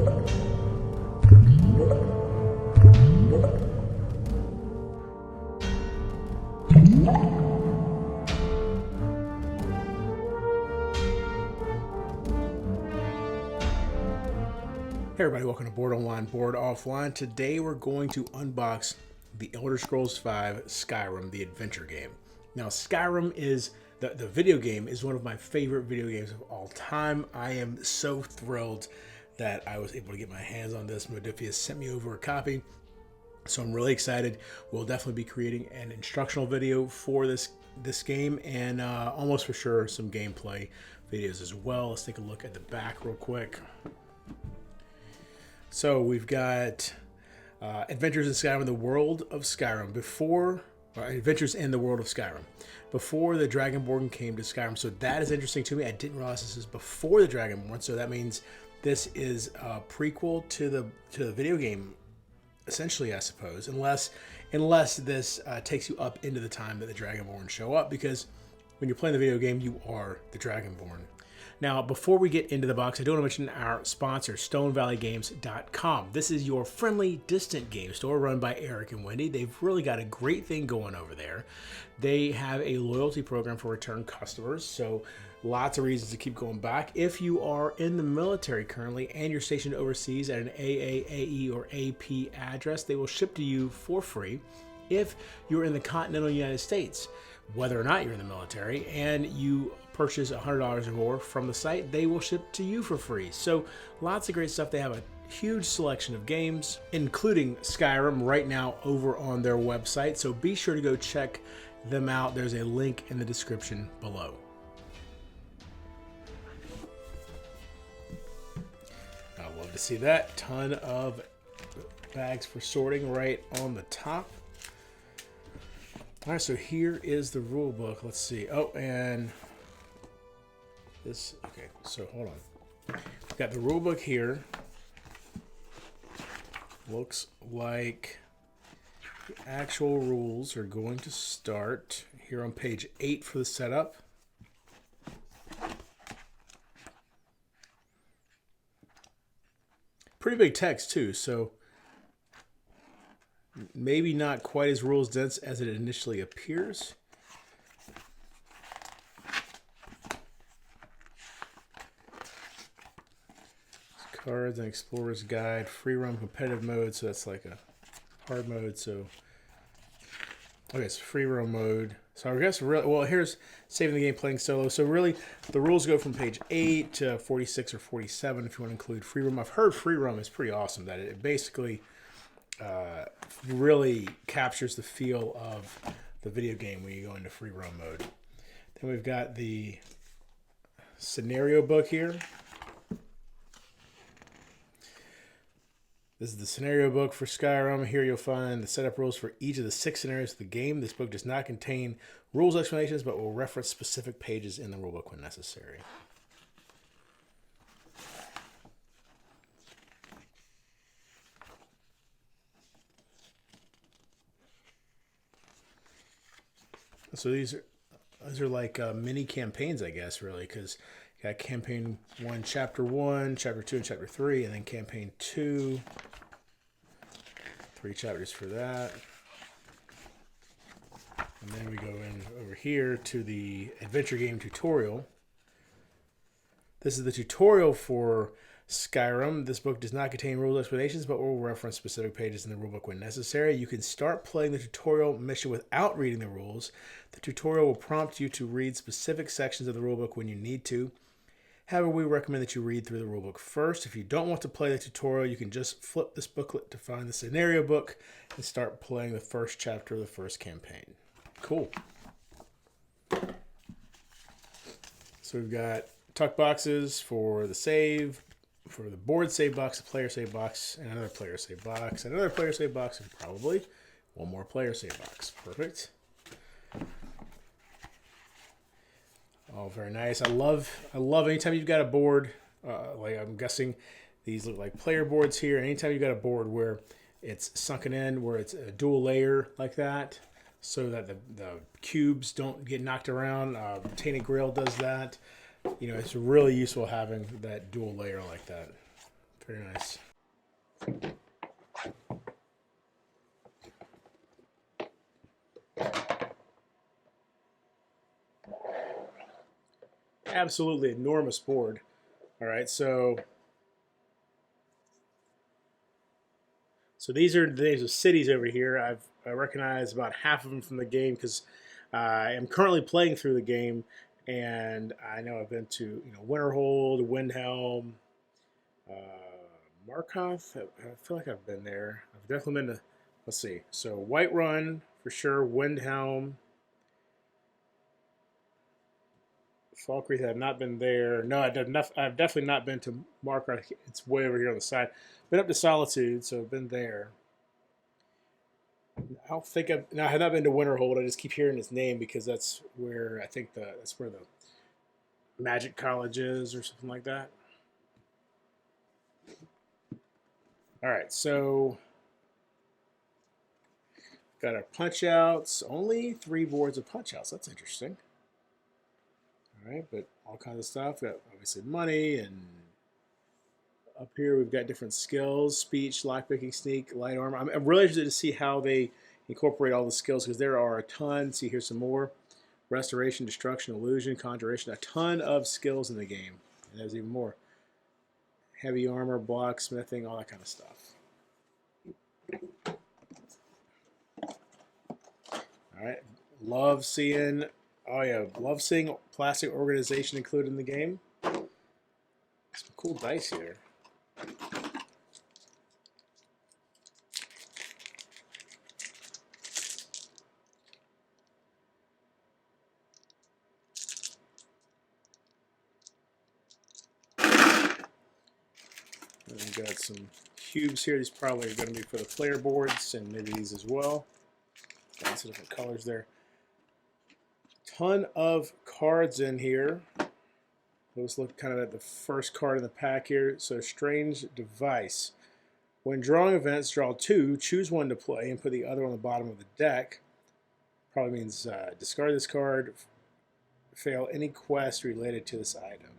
Hey everybody, welcome to Board Online, Board Offline. Today we're going to unbox the Elder Scrolls V Skyrim, the adventure game. Now Skyrim is, the video game is one of my favorite video games of all time. I am so thrilled that I was able to get my hands on this. Modiphius sent me over a copy, so I'm really excited. We'll definitely be creating an instructional video for this game, and almost for sure some gameplay videos as well. Let's take a look at the back real quick. So we've got Adventures in Skyrim, the world of Skyrim, Adventures in the world of Skyrim, before the Dragonborn came to Skyrim. So that is interesting to me. I didn't realize this is before the Dragonborn. So that means this is a prequel to the video game, essentially, I suppose, unless this takes you up into the time that the Dragonborn show up, because when you're playing the video game, you are the Dragonborn. Now, before we get into the box, I do want to mention our sponsor, StoneValleyGames.com. This is your friendly, distant game store run by Eric and Wendy. They've really got a great thing going over there. They have a loyalty program for return customers, so lots of reasons to keep going back. If you are in the military currently and you're stationed overseas at an AA, AE, or AP address, they will ship to you for free. If you're in the continental United States, whether or not you're in the military, and you purchase $100 or more from the site, they will ship to you for free. So lots of great stuff. They have a huge selection of games, including Skyrim, right now over on their website. So be sure to go check them out. There's a link in the description below. I love to see that. Ton of bags for sorting right on the top. All right, so here is the rule book. Let's see. Oh, and this, okay, so hold on. We've got the rule book here. Looks like the actual rules are going to start here on page 8 for the setup. Pretty big text too, so maybe not quite as rules dense as it initially appears. Cards and Explorer's Guide, free roam competitive mode, so that's like a hard mode. So okay, it's free roam mode. So I guess really, well, here's saving the game, playing solo. So really, the rules go from page 8 to 46 or 47 if you want to include free roam. I've heard free roam is pretty awesome. That it basically really captures the feel of the video game when you go into free roam mode. Then we've got the scenario book here. This is the scenario book for Skyrim. Here you'll find the setup rules for each of the 6 scenarios of the game. This book does not contain rules explanations, but will reference specific pages in the rulebook when necessary. So these are like mini campaigns, I guess, really, because you got campaign 1, chapter 1, chapter 2, and chapter 3, and then campaign 2. 3 chapters for that. And then we go in over here to the adventure game tutorial. This is the tutorial for Skyrim. This book does not contain rules explanations, but will reference specific pages in the rulebook when necessary. You can start playing the tutorial mission without reading the rules. The tutorial will prompt you to read specific sections of the rulebook when you need to. However, we recommend that you read through the rulebook first. If you don't want to play the tutorial, you can just flip this booklet to find the scenario book and start playing the first chapter of the first campaign. Cool. So we've got tuck boxes for the save, for the board save box, a player save box, and another player save box, another player save box, and probably one more player save box. Perfect. Oh, very nice. I love anytime you've got a board, like I'm guessing these look like player boards here. Anytime you've got a board where it's sunken in, where it's a dual layer like that, so that the cubes don't get knocked around. Tainted Grail does that. You know, it's really useful having that dual layer like that. Very nice. Absolutely enormous board. All right, so these are the names of cities over here. I recognize about half of them from the game because I am currently playing through the game, and I know I've been to Winterhold, Windhelm, uh, Markoth. I feel like I've been there. I've definitely been to. Let's see. So Whiterun for sure. Windhelm. Falkreath, I've not been there. No, I've definitely not been to Markoth. It's way over here on the side. Been up to Solitude, so I've been there. I don't think I have not been to Winterhold. I just keep hearing his name because that's where I think that's where the Magic College is or something like that. All right, so got our punch outs. Only 3 boards of punch outs. That's interesting. All right, but all kinds of stuff. Got obviously money, and up here we've got different skills: speech, lockpicking, sneak, light armor. I'm really interested to see how they incorporate all the skills because there are a ton. See, here's some more: restoration, destruction, illusion, conjuration. A ton of skills in the game. And there's even more: heavy armor, blacksmithing, all that kind of stuff. All right, love seeing. Oh yeah, love seeing plastic organization included in the game. Some cool dice here. And we've got some cubes here. These probably are going to be for the player boards, and maybe these as well. Got some different colors there. Ton of cards in here. Let's look kind of at the first card in the pack here. So, Strange Device. When drawing events, draw 2, choose 1 to play, and put the other on the bottom of the deck. Probably means discard this card, fail any quest related to this item.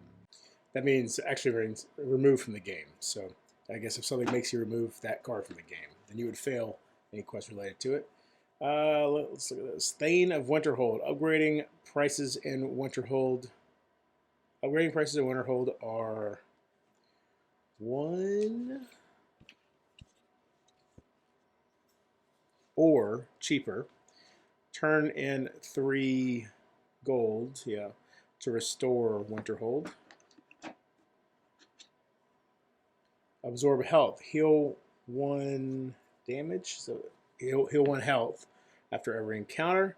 That means actually remove from the game. So I guess if something makes you remove that card from the game, then you would fail any quest related to it. Let's look at this. Thane of Winterhold. Upgrading prices in Winterhold. Upgrading prices in Winterhold are 1 or cheaper. Turn in 3 gold, to restore Winterhold. Absorb health. Heal 1 damage. So heal 1 health after every encounter.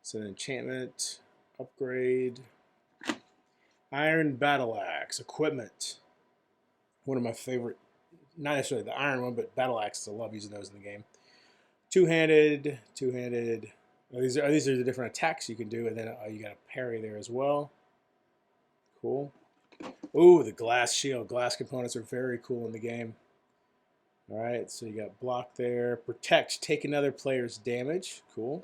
It's an enchantment. Upgrade. Iron Battle Axe. Equipment. One of my favorite, not necessarily the iron one, but battle axes. I love using those in the game. Two-handed. These are the different attacks you can do, and then you got a parry there as well. Cool. Ooh, the glass shield. Glass components are very cool in the game. All right, so you got block there. Protect. Take another player's damage. Cool.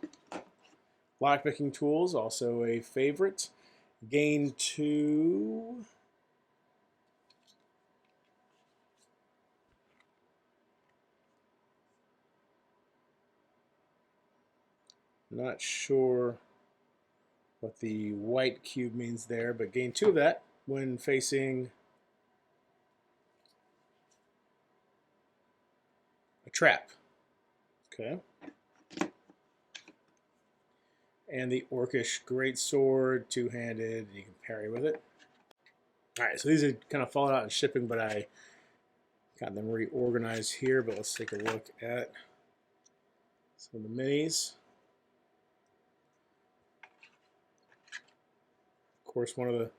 Lockpicking tools, also a favorite. Gain 2. Not sure what the white cube means there, but gain 2 of that when facing a trap. Okay. And the Orcish Greatsword, 2-handed, you can parry with it. All right, so these are kind of falling out in shipping, but I got them reorganized here. But let's take a look at some of the minis. Of course, one of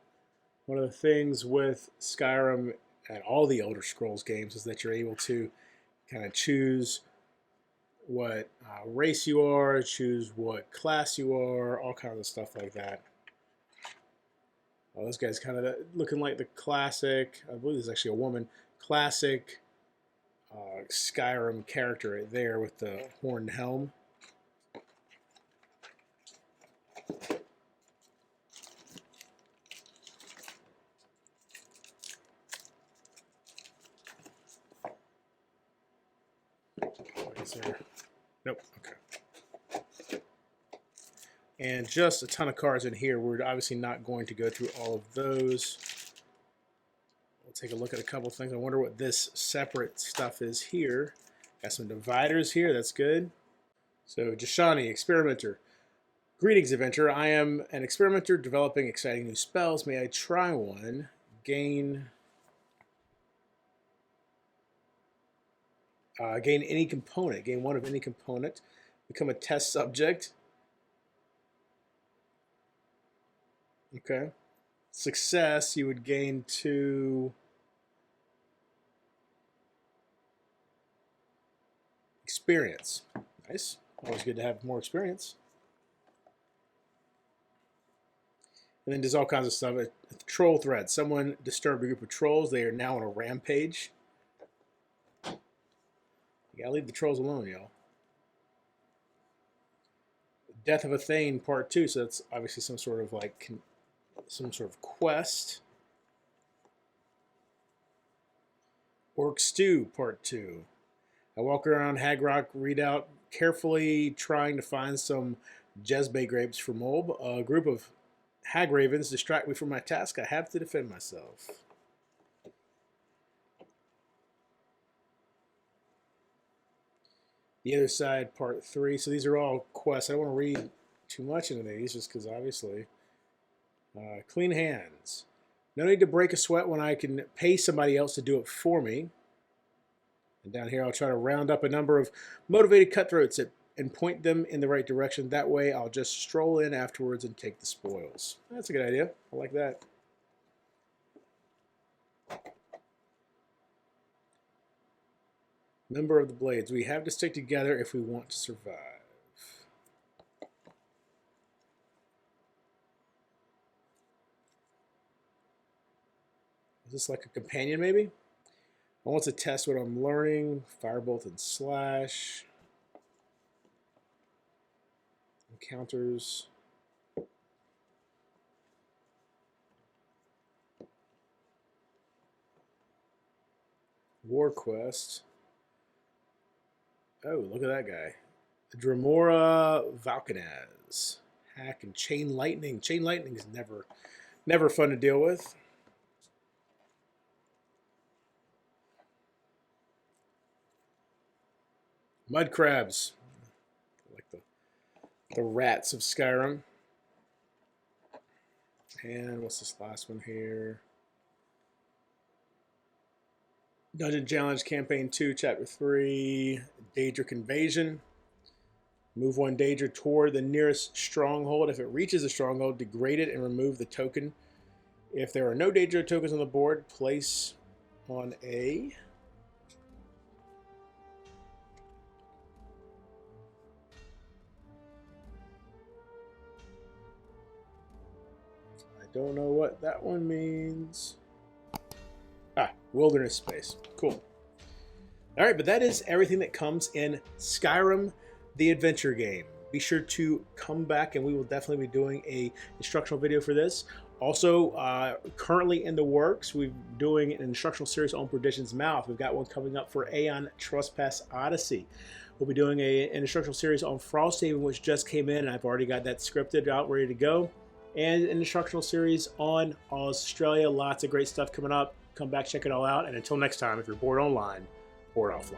the things with Skyrim and all the Elder Scrolls games is that you're able to kind of choose what race you are, choose what class you are, all kinds of stuff like that. Oh, this guy's kind of looking like the classic, I believe this is actually a woman, classic Skyrim character right there with the horned helm. Is there? Nope. Okay. And just a ton of cards in here. We're obviously not going to go through all of those. We'll take a look at a couple things. I wonder what this separate stuff is here. Got some dividers here. That's good. So, Jashani, experimenter. Greetings, adventurer. I am an experimenter developing exciting new spells. May I try one? Gain any component. Gain one of any component. Become a test subject. Okay. Success, you would gain 2 experience. Nice. Always good to have more experience. And then does all kinds of stuff. A troll threat. Someone disturbed a group of trolls. They are now on a rampage. You gotta leave the trolls alone, y'all. Death of a Thane, Part 2. So that's obviously some sort of like some sort of quest. Orc Stew, Part 2. I walk around Hagrock, read out carefully, trying to find some Jezbay grapes for Mob. A group of hag ravens distract me from my task. I have to defend myself. The Other Side, Part 3. So these are all quests. I don't want to read too much into these just because obviously. Clean hands. No need to break a sweat when I can pay somebody else to do it for me. And down here, I'll try to round up a number of motivated cutthroats and point them in the right direction. That way, I'll just stroll in afterwards and take the spoils. That's a good idea. I like that. Member of the Blades. We have to stick together if we want to survive. Is this like a companion, maybe? I want to test what I'm learning. Firebolt and Slash. Encounters. War Quest. Oh, look at that guy. Dremora Valkanaz. Hack and Chain Lightning. Chain Lightning is never fun to deal with. Mud crabs, like the rats of Skyrim. And what's this last one here? Dungeon Challenge Campaign 2, Chapter 3, Daedric Invasion. Move one Daedra toward the nearest stronghold. If it reaches the stronghold, degrade it and remove the token. If there are no Daedra tokens on the board, place on a... Don't know what that one means. Wilderness space. Cool. All right, but that is everything that comes in Skyrim, the adventure game. Be sure to come back, and we will definitely be doing a instructional video for this. Also, currently in the works, we're doing an instructional series on Perdition's Mouth. We've got one coming up for Aeon Trespass Odyssey. We'll be doing an instructional series on Frosthaven, which just came in, and I've already got that scripted out, ready to go. And an instructional series on Australia. Lots of great stuff coming up. Come back, check it all out. And until next time, if you're bored online, board offline.